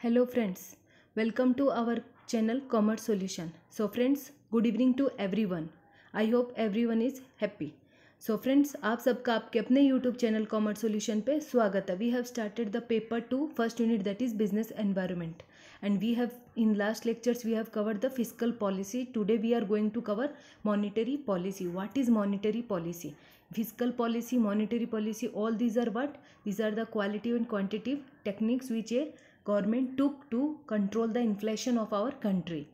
Hello friends, welcome to our channel Commerce Solution. So friends, good evening to everyone. I hope everyone is happy. So friends, आप सबका आपके अपने YouTube channel Commerce Solution पे स्वागत है. We have started the paper 2 first unit, that is business environment, and we have in last lectures we have covered the fiscal policy. Today we are going to cover monetary policy. What is monetary policy? Fiscal policy, monetary policy, all these are what? These are the qualitative and quantitative techniques which a government took to control the inflation of our country.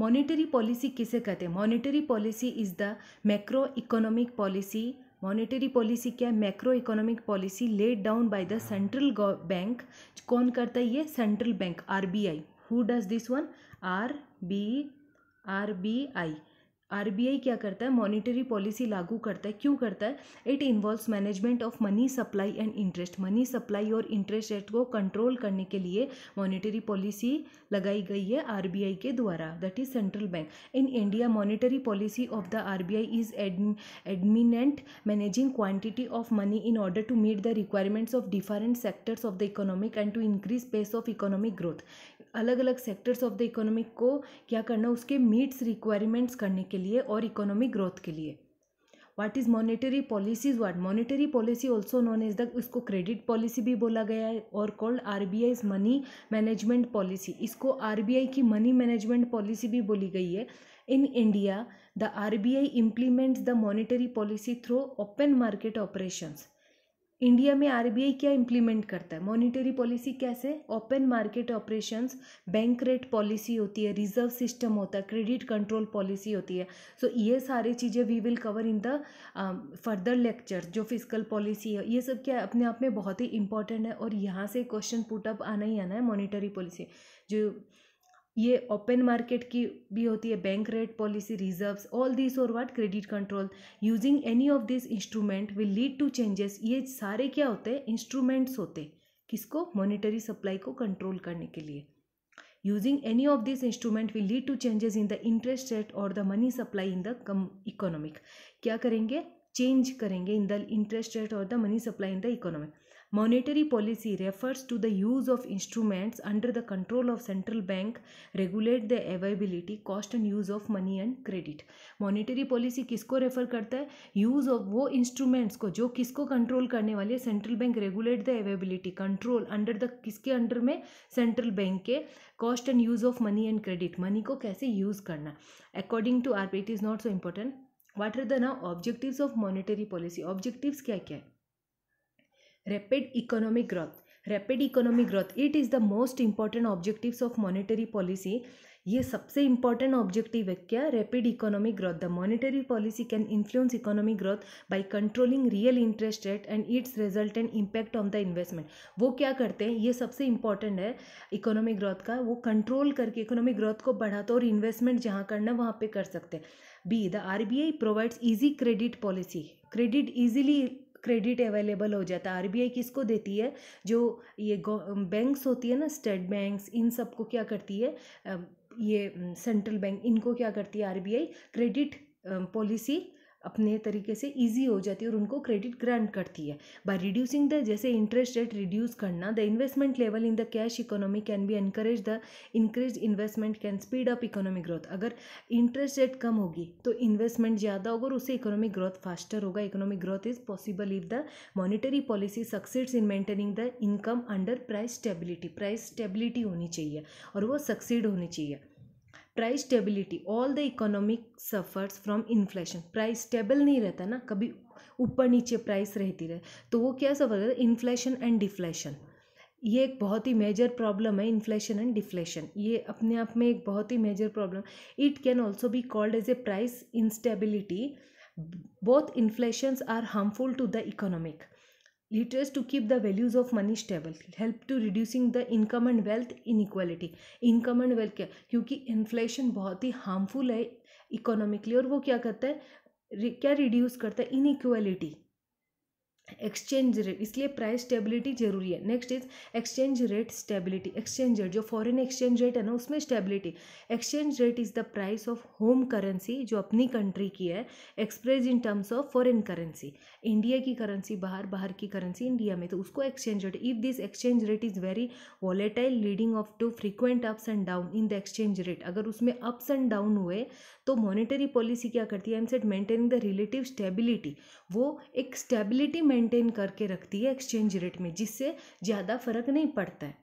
Monetary policy किसे कहते हैं? Monetary policy is the macro economic policy. Monetary policy क्या है? Macro economic policy laid down by the central bank. कौन करता है ये? Central bank, RBI. Who does this one? RBI. RBI क्या करता है? मॉनेटरी पॉलिसी लागू करता है. क्यों करता है? It involves management of money supply and interest. Money supply और इंटरेस्ट रेट को कंट्रोल करने के लिए मॉनेटरी पॉलिसी लगाई गई है आरबीआई के द्वारा, that is central bank. In India monetary policy of the RBI is adamant managing quantity of money in order to meet the requirements of different sectors of the economic and to increase pace of economic growth. अलग अलग sectors of the economic को क्या करना? उसके meets requirements करने के लिए और इकोनॉमिक ग्रोथ के लिए. What is monetary policy is what? Monetary policy also known as the, इसको क्रेडिट पॉलिसी भी बोला गया है और called RBI money management policy. इसको आरबीआई की मनी मैनेजमेंट पॉलिसी भी बोली गई है. In India the RBI implements the monetary policy through open market operations. India में आरबीआई क्या इंप्लीमेंट करता है? मॉनेटरी पॉलिसी कैसे? Open market operations, bank rate policy होती है, रिजर्व सिस्टम होता है, क्रेडिट कंट्रोल पॉलिसी होती है. सो ये सारी चीज़ें we will cover in the further lecture. जो फिजिकल पॉलिसी है ये सब क्या है? अपने आप में बहुत ही इंपॉर्टेंट है और यहाँ से क्वेश्चन पुटअप आना ही आना है. मॉनेटरी पॉलिसी जो ये ओपन मार्केट की भी होती है, bank rate policy, reserves, all this और what? Credit control. Using any of this instrument will lead to changes. ये सारे क्या होते हैं? इंस्ट्रूमेंट्स होते हैं. किसको? मॉनेटरी सप्लाई को कंट्रोल करने के लिए. Using any of this instrument will lead to changes in the interest rate और the money supply in the economic. क्या करेंगे? चेंज करेंगे इन द इंटरेस्ट रेट और the money supply in the economic. Monetary policy refers to the use of instruments under the control of central bank regulate the availability, cost and use of money and credit. Monetary policy किसको refer करता है? Use of वो instruments को जो किसको control करने वाली है? Central bank. Regulate the availability, control under the, किसके अंडर में? सेंट्रल बैंक के. Cost and use of money and credit, money को कैसे यूज करना. According to RBI it is not so important. What are the now objectives of monetary policy? Objectives क्या क्या है? Rapid economic growth. Rapid economic growth, it is the most important objectives of monetary policy. ये सबसे important objective है क्या? Rapid economic growth. The monetary policy can influence economic growth by controlling real interest rate and it's resultant impact on the investment. वो क्या करते हैं? ये सबसे इंपॉर्टेंट है इकोनॉमिक ग्रोथ का. वो कंट्रोल करके इकोनॉमिक ग्रोथ को बढ़ाते और इन्वेस्टमेंट जहाँ करना वहाँ पे कर सकते हैं. B, the RBI provides easy credit policy. Credit easily credit available हो जाता है. आरबीआई किसको देती है? जो ये बैंक्स होती है ना, स्टेट बैंक्स, इन सबको क्या करती है? ये सेंट्रल बैंक, इनको क्या करती है आरबीआई? क्रेडिट पॉलिसी अपने तरीके से इजी हो जाती है और उनको क्रेडिट ग्रांट करती है. बाय रिड्यूसिंग द, जैसे इंटरेस्ट रेट रिड्यूस करना, the investment level in the cash economy can be encourage. The increase investment can speed up economic growth. अगर इंटरेस्ट रेट कम होगी तो इन्वेस्टमेंट ज़्यादा होगा और उससे इकोनॉमिक ग्रोथ फास्टर होगा. Economic growth is possible if the monetary policy succeeds in maintaining the income under price stability. Price stability होनी चाहिए और वो सक्सीड होनी चाहिए. Price stability, all the economic suffers from inflation. Price stable नहीं रहता ना, कभी ऊपर नीचे प्राइस रहती रहे तो वो क्या सफ़र करता है? Inflation and deflation. ये एक बहुत ही मेजर प्रॉब्लम है, इन्फ्लेशन एंड डिफ्लेशन. ये अपने आप में एक बहुत ही major problem. It can also be called as a price instability. Both inflations are harmful to the economic. Leaders to keep the values of money stable, help to reducing the income and wealth inequality. Income and wealth क्या? क्योंकि inflation बहुत ही harmful है economically और वो क्या करता है? क्या रिड्यूस करता है? इनइक्वालिटी. एक्सचेंज रेट, इसलिए प्राइस स्टेबिलिटी जरूरी है। Next is exchange rate stability. Exchange rate जो फॉरेन एक्सचेंज रेट है ना, उसमें stability. Exchange rate is the price of home currency, जो अपनी कंट्री की है, express in terms of foreign currency. India की करेंसी बाहर, बाहर की करेंसी इंडिया में, तो उसको exchange rate. If this exchange rate is very volatile leading of to frequent ups and down in the exchange rate, अगर उसमें अप्स एंड डाउन हुए तो मॉनेटरी पॉलिसी क्या करती है, aim set maintaining the relative stability, वो एक stability maintain करके रखती है एक्सचेंज रेट में, जिससे ज़्यादा फर्क नहीं पड़ता है।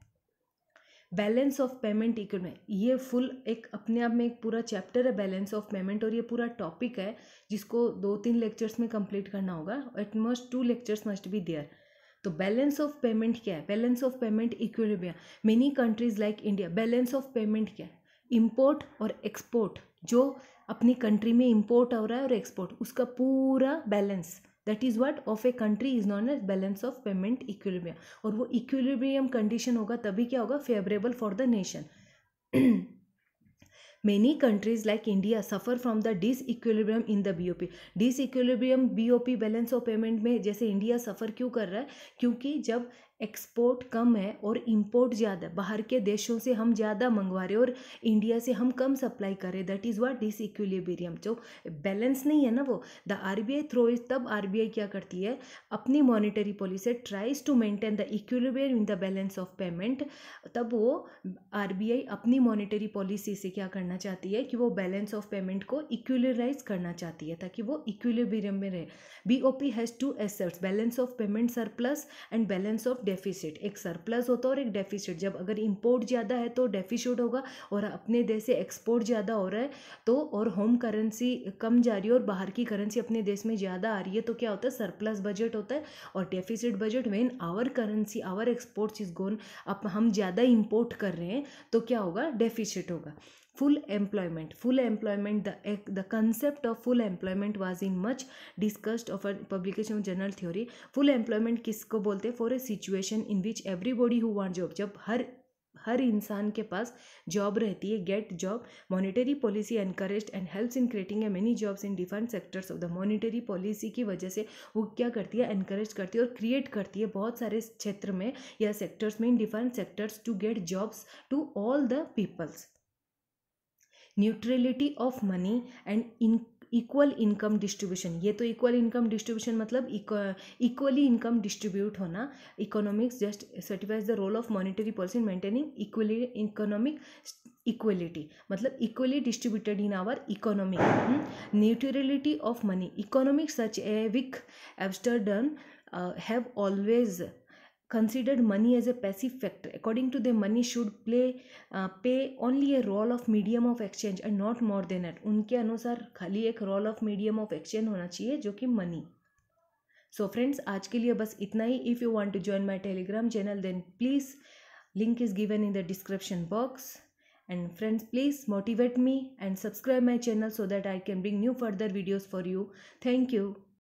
बैलेंस ऑफ पेमेंट इक्विपमेंट, ये फुल एक अपने आप में एक पूरा चैप्टर है बैलेंस ऑफ पेमेंट, और ये पूरा टॉपिक है जिसको 2-3 लेक्चर्स में कंप्लीट करना होगा। At most 2 lectures must be there. तो बैलेंस ऑफ पेमेंट क्या है? Balance of payment equilibrium. Many countries like India, balance of payment क्या है? इंपोर्ट और एक्सपोर्ट, जो अपनी कंट्री में इंपोर्ट हो रहा है और एक्सपोर्ट, उसका पूरा balance, that is what of a country is known as balance of payment equilibrium. और वो इक्विलिब्रियम कंडीशन होगा तभी क्या होगा, favourable for the nation. Many countries like India suffer from the disequilibrium in the BOP. Disequilibrium BOP balance of payment में जैसे India सफ़र क्यों कर रहा है, क्योंकि जब एक्सपोर्ट कम है और इंपोर्ट ज़्यादा, बाहर के देशों से हम ज़्यादा मंगवा रहे हैं और इंडिया से हम कम सप्लाई कर रहे हैं, दैट इज़ व्हाट डिसइक्विलिब्रियम, जो बैलेंस नहीं है ना वो। द आरबीआई थ्रो इज, तब आरबीआई क्या करती है, अपनी monetary policy tries to maintain the equilibrium in the balance of payment. तब वो आरबीआई अपनी मॉनेटरी पॉलिसी से क्या करना चाहती है कि वो बैलेंस ऑफ पेमेंट को इक्विलराइज करना चाहती है, ताकि वो इक्विलिब्रियम में रहे। BOP has 2 assets, balance of payment surplus and balance of deficit. एक सरप्लस होता है और एक डेफिसिट। जब अगर इंपोर्ट ज़्यादा है तो डेफिसिट होगा, और अपने देश से एक्सपोर्ट ज़्यादा हो रहा है तो, और होम करेंसी कम जा रही है और बाहर की करेंसी अपने देश में ज़्यादा आ रही है, तो क्या होता है, सरप्लस बजट होता है। और deficit budget, when our currency, our exports is gone up, हम ज़्यादा इंपोर्ट कर रहे हैं तो क्या होगा, डेफिसिट होगा। full employment, the concept of full employment was in much discussed of a publication of general theory. full employment किसको बोलते हैं, for a situation in which everybody who want job, जब हर इंसान के पास जॉब रहती है, get job. Monetary policy encourage and helps in creating a many jobs in different sectors of the. Monetary policy की वजह से वो क्या करती है, एनकरेज करती है और क्रिएट करती है बहुत सारे क्षेत्र में या सेक्टर्स में, in different sectors, to get jobs to all the peoples. Neutrality of money and equal income distribution, ये तो इक्वल इनकम डिस्ट्रीब्यूशन मतलब इक्वली इनकम डिस्ट्रीब्यूट होना। Economics just certifies the role of monetary policy in maintaining equally economic equality, मतलब equally distributed in our economy. Neutrality of money, economic such a विक एब्स्टरडन have always considered money as a passive factor. According to them, money should pay only a role of medium of exchange and not more than that. उनके अनुसार खाली एक role of medium of exchange होना चाहिए, जो कि money. So friends, आज के लिए बस इतना ही। If you want to join my Telegram channel, then please link is given in the description box. And friends, please motivate me and subscribe my channel so that I can bring new further videos for you. Thank you.